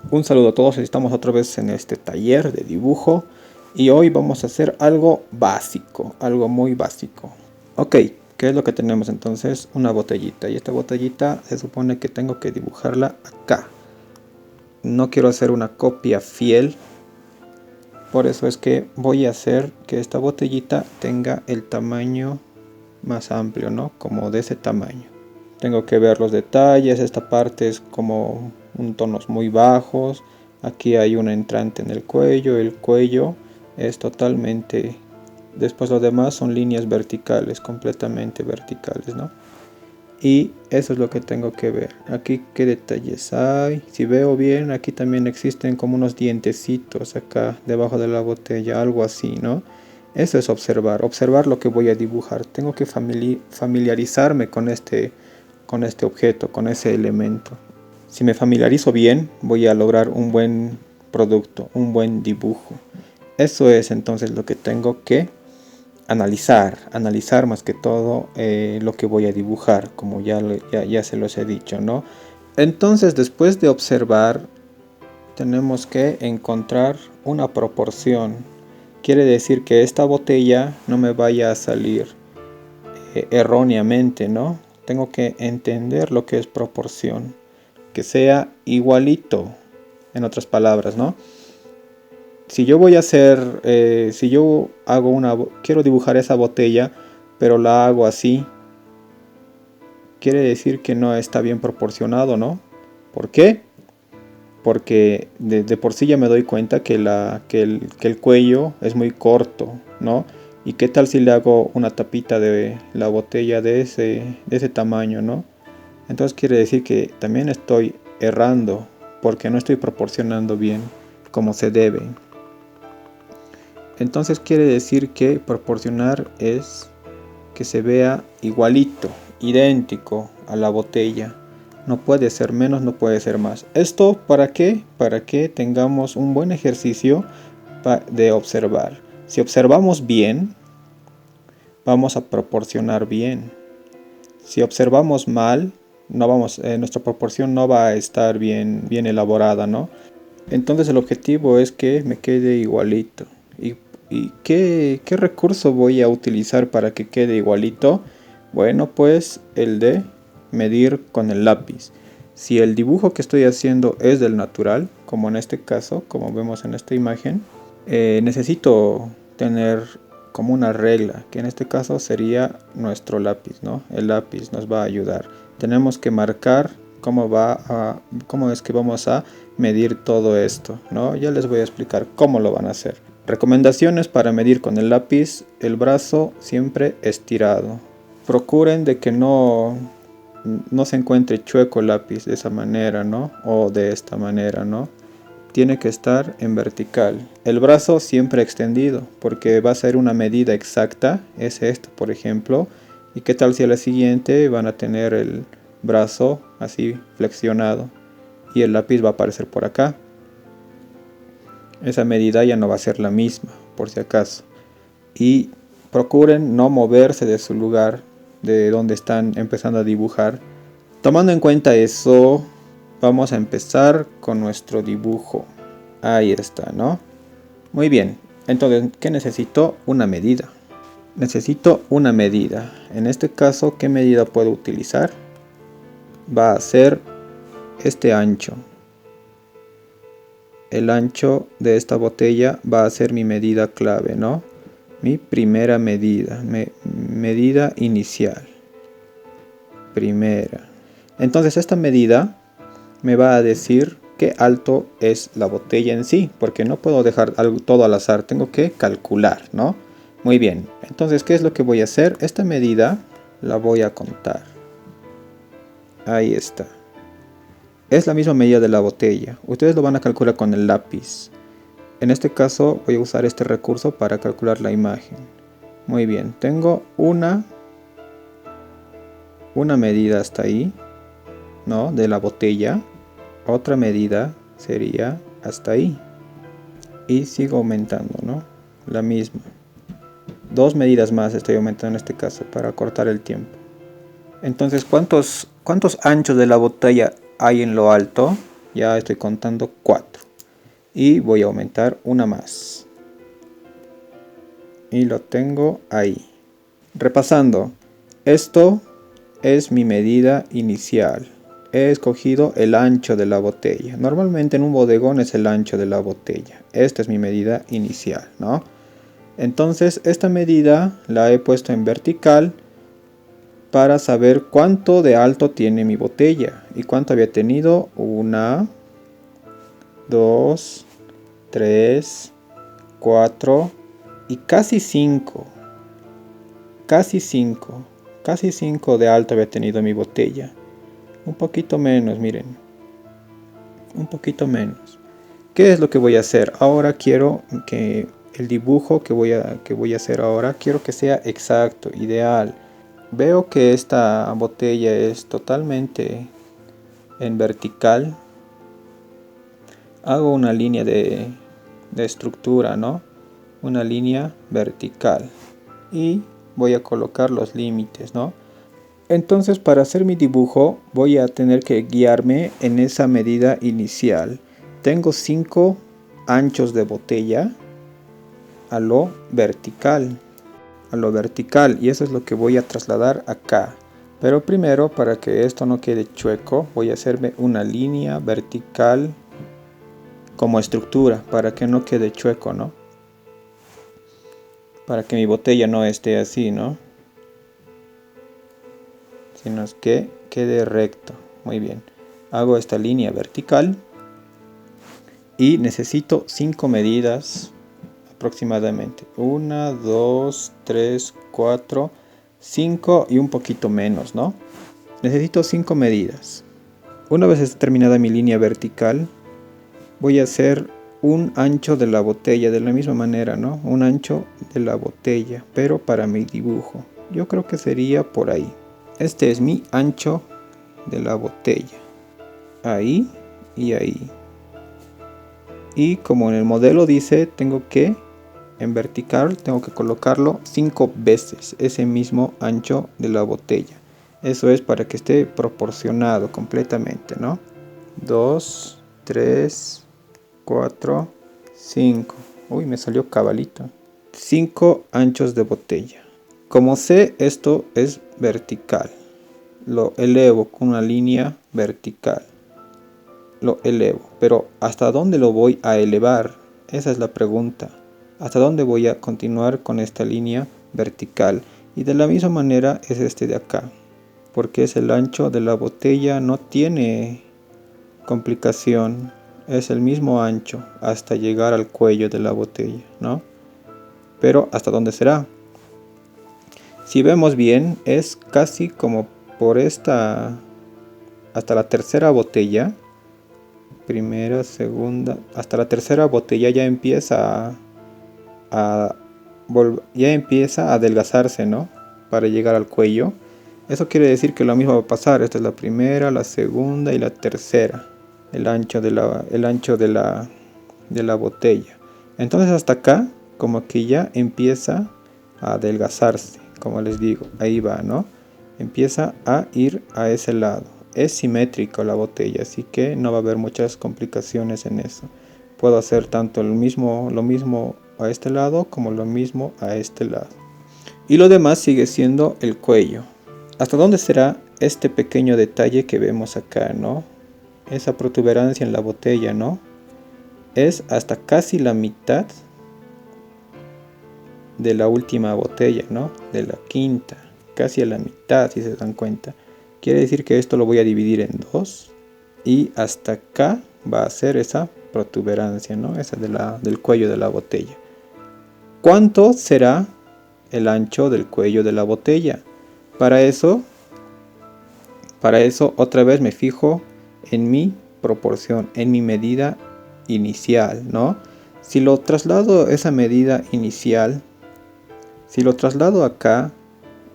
Un saludo a todos, estamos otra vez en este taller de dibujo y hoy vamos a hacer algo básico, algo muy básico. Ok, ¿qué es lo que tenemos entonces? Una botellita, y esta botellita se supone que tengo que dibujarla acá. No quiero hacer una copia fiel, por eso es que voy a hacer que esta botellita tenga el tamaño más amplio, ¿no? Como de ese tamaño. Tengo que ver los detalles, esta parte es como un tonos muy bajos, aquí hay un entrante en el cuello es totalmente, después lo demás son líneas verticales, completamente verticales, ¿no? Y eso es lo que tengo que ver. Aquí qué detalles hay, si veo bien, aquí también existen como unos dientecitos acá debajo de la botella, algo así, ¿no? Eso es observar lo que voy a dibujar. Tengo que familiarizarme con este objeto, con ese elemento. Si me familiarizo bien, voy a lograr un buen producto, un buen dibujo. Eso es entonces lo que tengo que analizar más que todo lo que voy a dibujar, como ya se los he dicho, ¿no? Entonces, después de observar, tenemos que encontrar una proporción. Quiere decir que esta botella no me vaya a salir erróneamente, ¿no? Tengo que entender lo que es proporción, que sea igualito, en otras palabras, ¿no? Si yo voy a hacer, si yo quiero dibujar esa botella, pero la hago así, quiere decir que no está bien proporcionado, ¿no? ¿Por qué? Porque de por sí ya me doy cuenta que el cuello es muy corto, ¿no? ¿Y qué tal si le hago una tapita de la botella de ese tamaño, ¿no? Entonces quiere decir que también estoy errando porque no estoy proporcionando bien como se debe. Entonces quiere decir que proporcionar es que se vea igualito, idéntico a la botella. No puede ser menos, no puede ser más. ¿Esto para qué? Para que tengamos un buen ejercicio de observar. Si observamos bien, vamos a proporcionar bien. Si observamos mal, nuestra proporción no va a estar bien elaborada, ¿no? Entonces el objetivo es que me quede igualito. ¿Y qué recurso voy a utilizar para que quede igualito? Bueno, pues el de medir con el lápiz. Si el dibujo que estoy haciendo es del natural, como en este caso, como vemos en esta imagen, necesito tener como una regla, que en este caso sería nuestro lápiz, ¿no? El lápiz nos va a ayudar. Tenemos que marcar cómo es que vamos a medir todo esto, ¿no? Ya les voy a explicar cómo lo van a hacer. Recomendaciones para medir con el lápiz: el brazo siempre estirado. Procuren de que no se encuentre chueco el lápiz de esa manera, ¿no? O de esta manera, ¿no? Tiene que estar en vertical. El brazo siempre extendido, porque va a ser una medida exacta, es esto, por ejemplo. ¿Y qué tal si a la siguiente van a tener el brazo así flexionado y el lápiz va a aparecer por acá? Esa medida ya no va a ser la misma, por si acaso. Y procuren no moverse de su lugar, de donde están empezando a dibujar. Tomando en cuenta eso, vamos a empezar con nuestro dibujo. Ahí está, ¿no? Muy bien. Entonces, ¿qué necesito? Una medida. Necesito una medida. En este caso, ¿qué medida puedo utilizar? Va a ser este ancho. El ancho de esta botella va a ser mi medida clave, ¿no? Mi primera medida, medida inicial. Primera. Entonces esta medida me va a decir qué alto es la botella en sí, porque no puedo dejar todo al azar, tengo que calcular, ¿no? Muy bien, entonces ¿qué es lo que voy a hacer? Esta medida la voy a contar. Ahí está. Es la misma medida de la botella. Ustedes lo van a calcular con el lápiz. En este caso voy a usar este recurso para calcular la imagen. Muy bien, tengo una medida hasta ahí, ¿no? De la botella. Otra medida sería hasta ahí. Y sigo aumentando, ¿no? La misma. Dos medidas más estoy aumentando en este caso para cortar el tiempo. Entonces, ¿cuántos anchos de la botella hay en lo alto? Ya estoy contando 4. Y voy a aumentar una más. Y lo tengo ahí. Repasando, esto es mi medida inicial. He escogido el ancho de la botella. Normalmente en un bodegón es el ancho de la botella. Esta es mi medida inicial, ¿no? Entonces esta medida la he puesto en vertical para saber cuánto de alto tiene mi botella. Y cuánto había tenido. 1, 2, 3, 4 y casi 5. Casi 5. Casi 5 de alto había tenido mi botella. Un poquito menos, miren. Un poquito menos. ¿Qué es lo que voy a hacer? Ahora quiero que el dibujo que voy a hacer ahora, quiero que sea exacto, ideal. Veo que esta botella es totalmente en vertical. Hago una línea de estructura, ¿no? Una línea vertical. Y voy a colocar los límites, ¿no? Entonces para hacer mi dibujo voy a tener que guiarme en esa medida inicial. Tengo 5 anchos de botella a lo vertical. Y eso es lo que voy a trasladar acá. Pero primero, para que esto no quede chueco, voy a hacerme una línea vertical como estructura para que no quede chueco, ¿no? Para que mi botella no esté así, ¿no? Sino que quede recto. Muy bien. Hago esta línea vertical y necesito 5 medidas aproximadamente. 1, 2, 3, 4, 5 y un poquito menos, ¿no? Necesito 5 medidas. Una vez terminada mi línea vertical, voy a hacer un ancho de la botella de la misma manera, ¿no? Un ancho de la botella, pero para mi dibujo. Yo creo que sería por ahí. Este es mi ancho de la botella. Ahí y ahí. Y como en el modelo dice, tengo que, en vertical, tengo que colocarlo 5 veces ese mismo ancho de la botella. Eso es para que esté proporcionado completamente, ¿no? 2, 3, 4, 5. Uy, me salió cabalito. 5 anchos de botella. Como sé, esto es vertical. Lo elevo con una línea vertical. Lo elevo. Pero ¿hasta dónde lo voy a elevar? Esa es la pregunta. ¿Hasta dónde voy a continuar con esta línea vertical? Y de la misma manera es este de acá. Porque es el ancho de la botella, no tiene complicación. Es el mismo ancho hasta llegar al cuello de la botella, ¿no? Pero ¿hasta dónde será? Si vemos bien, es casi como por esta, hasta la tercera botella. Primera, segunda, hasta la tercera botella ya empieza ya empieza a adelgazarse, ¿no? Para llegar al cuello. Eso quiere decir que lo mismo va a pasar. Esta es la primera, la segunda y la tercera. El ancho de la botella. Entonces hasta acá, como que ya empieza a adelgazarse. Como les digo, ahí va, ¿no? Empieza a ir a ese lado. Es simétrico la botella, así que no va a haber muchas complicaciones en eso. Puedo hacer tanto lo mismo a este lado como lo mismo a este lado. Y lo demás sigue siendo el cuello. ¿Hasta dónde será este pequeño detalle que vemos acá, no? Esa protuberancia en la botella, ¿no? Es hasta casi la mitad de la última botella, ¿no? De la quinta. Casi a la mitad, si se dan cuenta. Quiere decir que esto lo voy a dividir en 2. Y hasta acá va a ser esa protuberancia, ¿no? Esa del cuello de la botella. ¿Cuánto será el ancho del cuello de la botella? Para eso otra vez me fijo en mi proporción, en mi medida inicial, ¿no? Si lo traslado esa medida inicial, si lo traslado acá,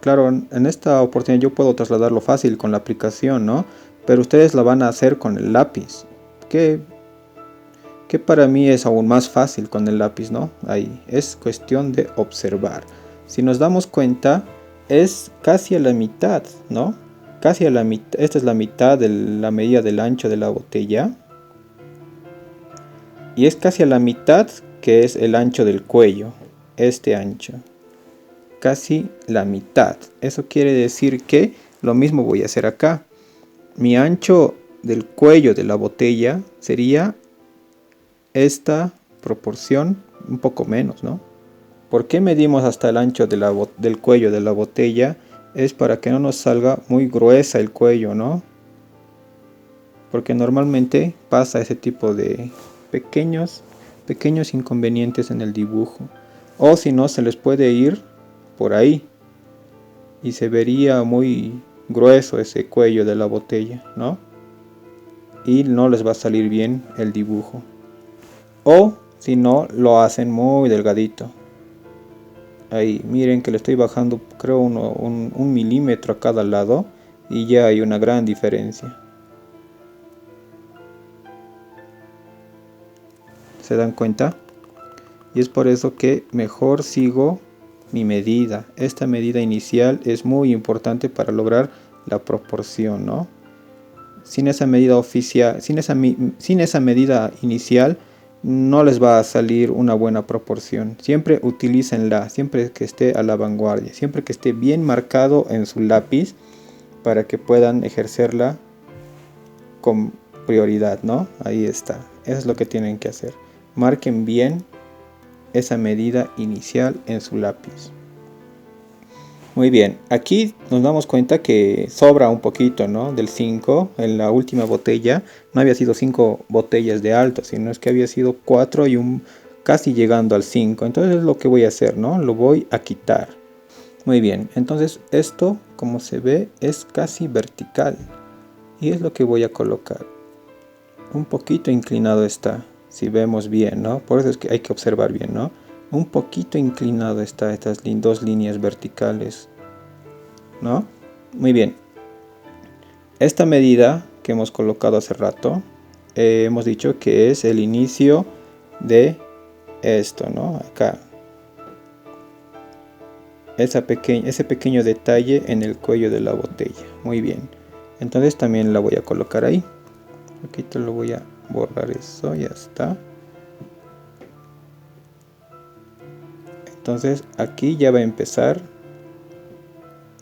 claro, en esta oportunidad yo puedo trasladarlo fácil con la aplicación, ¿no? Pero ustedes la van a hacer con el lápiz, que para mí es aún más fácil con el lápiz, ¿no? Ahí es cuestión de observar. Si nos damos cuenta, es casi a la mitad, ¿no? Casi a la mitad. Esta es la mitad de la medida del ancho de la botella. y es casi a la mitad, que es el ancho del cuello, este ancho, casi la mitad. Eso quiere decir que lo mismo voy a hacer acá. Mi ancho del cuello de la botella sería esta proporción, un poco menos, ¿no? ¿Por qué medimos hasta el ancho de del cuello de la botella? Es para que no nos salga muy gruesa el cuello, ¿no? Porque normalmente pasa ese tipo de pequeños inconvenientes en el dibujo. O si no, se les puede ir por ahí y se vería muy grueso ese cuello de la botella, ¿no? Y no les va a salir bien el dibujo. O si no, lo hacen muy delgadito. Ahí, miren que le estoy bajando, creo, un milímetro a cada lado y ya hay una gran diferencia. ¿Se dan cuenta? Y es por eso que mejor sigo mi medida. Esta medida inicial es muy importante para lograr la proporción, ¿no? Sin esa medida oficial, sin esa medida inicial, no les va a salir una buena proporción. Siempre utilícenla, siempre que esté a la vanguardia, siempre que esté bien marcado en su lápiz para que puedan ejercerla con prioridad, ¿no? Ahí está. Eso es lo que tienen que hacer. Marquen bien esa medida inicial en su lápiz. Muy bien, aquí nos damos cuenta que sobra un poquito, ¿no? Del 5, en la última botella no había sido 5 botellas de alto, sino es que había sido 4 y casi llegando al 5. Entonces lo que voy a hacer, ¿no? Lo voy a quitar. Muy bien, entonces esto, como se ve, es casi vertical. Y es lo que voy a colocar. Un poquito inclinado está, si vemos bien, ¿no? Por eso es que hay que observar bien, ¿no? Un poquito inclinado está estas dos líneas verticales, ¿no? Muy bien. Esta medida que hemos colocado hace rato, hemos dicho que es el inicio de esto, ¿no? Acá. Ese pequeño detalle en el cuello de la botella. Muy bien. Entonces también la voy a colocar ahí. Aquí te lo voy a borrar eso, ya está. Entonces aquí ya va a empezar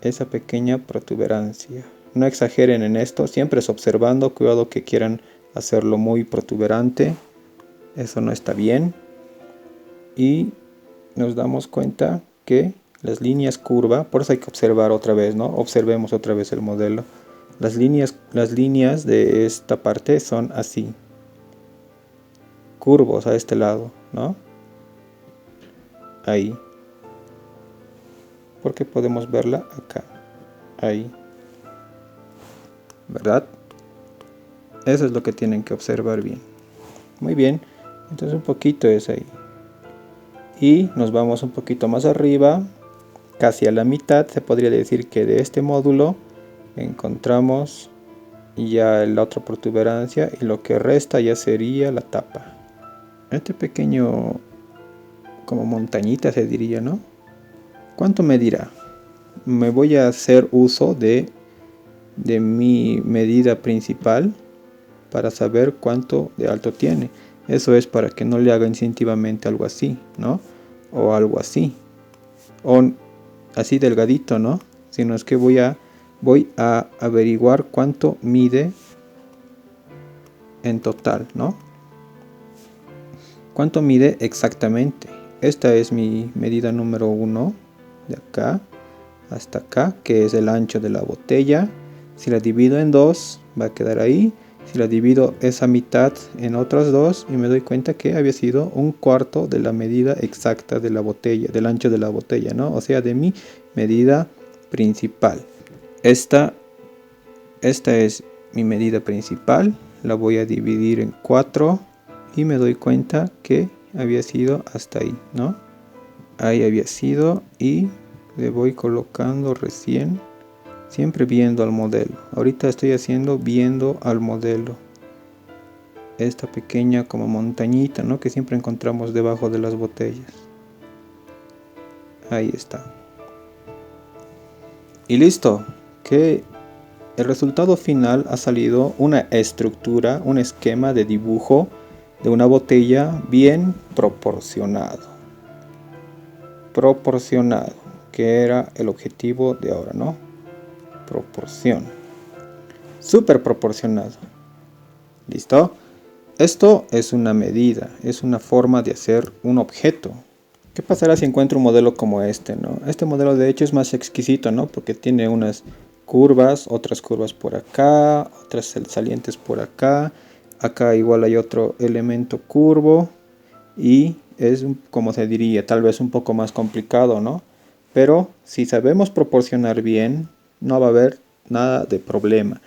esa pequeña protuberancia. No exageren en esto, siempre es observando, cuidado que quieran hacerlo muy protuberante. Eso no está bien. Y nos damos cuenta que las líneas curva, por eso hay que observar otra vez, ¿no? Observemos otra vez el modelo. Las líneas de esta parte son así. Curvos a este lado, ¿no? Ahí. Porque podemos verla acá. Ahí. ¿Verdad? Eso es lo que tienen que observar bien. Muy bien. Entonces un poquito es ahí. Y nos vamos un poquito más arriba. Casi a la mitad. Se podría decir que de este módulo encontramos ya la otra protuberancia. Y lo que resta ya sería la tapa. Este pequeño, como montañita se diría, ¿no? ¿Cuánto medirá? Me voy a hacer uso de mi medida principal para saber cuánto de alto tiene. Eso es para que no le haga instintivamente algo así, ¿no? O algo así. O así delgadito, ¿no? Sino es que voy a averiguar cuánto mide en total, ¿no? ¿Cuánto mide exactamente? Esta es mi medida número 1, de acá hasta acá, que es el ancho de la botella. Si la divido en 2, va a quedar ahí. Si la divido esa mitad en otras 2, y me doy cuenta que había sido un cuarto de la medida exacta de la botella, del ancho de la botella, ¿no? O sea, de mi medida principal. Esta es mi medida principal. La voy a dividir en 4 y me doy cuenta que había sido hasta ahí, ¿no? Ahí había sido y le voy colocando recién, siempre viendo al modelo. Ahorita estoy haciendo viendo al modelo. Esta pequeña como montañita, ¿no? Que siempre encontramos debajo de las botellas. Ahí está. Y listo. Que el resultado final ha salido una estructura, un esquema de dibujo de una botella bien proporcionado. Proporcionado, que era el objetivo de ahora, ¿no? Proporción. Súper proporcionado. ¿Listo? Esto es una medida, es una forma de hacer un objeto. ¿Qué pasará si encuentro un modelo como este, ¿no? Este modelo de hecho es más exquisito, ¿no? Porque tiene unas curvas, otras curvas por acá, otras salientes por acá. Acá igual hay otro elemento curvo y es, como se diría, tal vez un poco más complicado, ¿no? Pero si sabemos proporcionar bien, no va a haber nada de problema.